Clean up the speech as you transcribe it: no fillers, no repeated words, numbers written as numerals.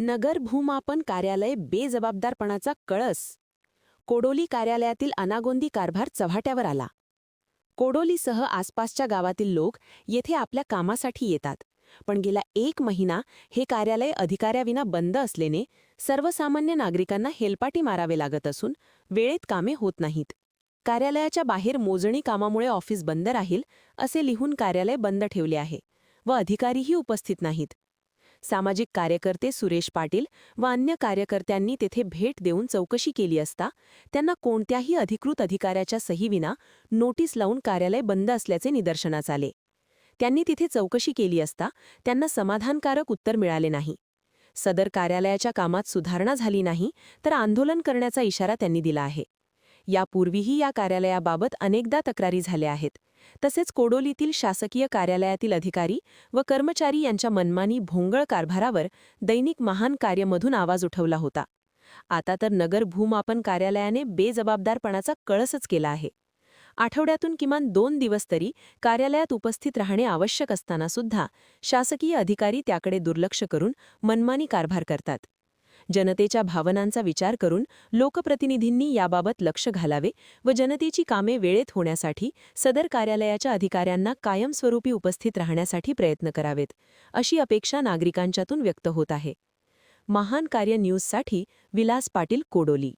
नगर भूमापन कार्यालय बेजबाबदारपणाचा कळस. कोडोली कार्यालयातील अनागोंदी कारभार चव्हाट्यावर आला. कोडोलीसह आसपासच्या गावातील लोक येथे आपल्या कामासाठी येतात, पण गेला 1 महिना हे कार्यालय अधिकाऱ्याविना बंद असल्याने सर्वसामान्य नागरिकांना हेलपाटी मारावे लागत असून वेळेत कामे होत नाहीत. कार्यालयाच्या बाहेर मोजणी कामामुळे ऑफिस बंद राहील असे लिहून कार्यालय बंद ठेवले आहे व अधिकारीही उपस्थित नाहीत. सामाजिक कार्यकर्ते सुरेश पाटील व अन्य कार्यकर्त्यांनी तेथे भेट देऊन चौकशी केली असता त्यांना कोणत्याही अधिकृत अधिकाऱ्याच्या सहीविना नोटीस लावून कार्यालय बंद असल्याचे निदर्शनास आले. त्यांनी तिथे चौकशी केली असता त्यांना समाधानकारक उत्तर मिळाले नाही. सदर कार्यालयाच्या कामात सुधारणा झाली नाही तर आंदोलन करण्याचा इशारा त्यांनी दिला आहे. यापूर्वीही या कार्यालयाबाबत अनेकदा तक्रारी झाल्या आहेत. तसेच कोडोलीतील शासकीय कार्यालयातील अधिकारी व कर्मचारी यांच्या मनमानी भोंगळ कारभारावर दैनिक महान कार्यमधून आवाज उठवला होता. आता तर नगर भूमापन कार्यालयाने बेजबाबदारपणाचा कळसच केला आहे. आठवड्यातून किमान 2 दिवस तरी कार्यालयात उपस्थित राहणे आवश्यक असताना सुद्धा शासकीय अधिकारी त्याकडे दुर्लक्ष करून मनमानी कारभार करतात. जनतेच्या भावनांचा विचार करून लोकप्रतिनिधींनी याबाबत लक्ष घालावे व जनतेची कामे वेळेत होण्यासाठी सदर कार्यालयाच्या अधिकाऱ्यांना कायमस्वरूपी उपस्थित राहण्यासाठी प्रयत्न करावेत, अशी अपेक्षा नागरिकांच्यातून व्यक्त होत आहे. महान कार्य न्यूजसाठी विलास पाटील, कोडोली.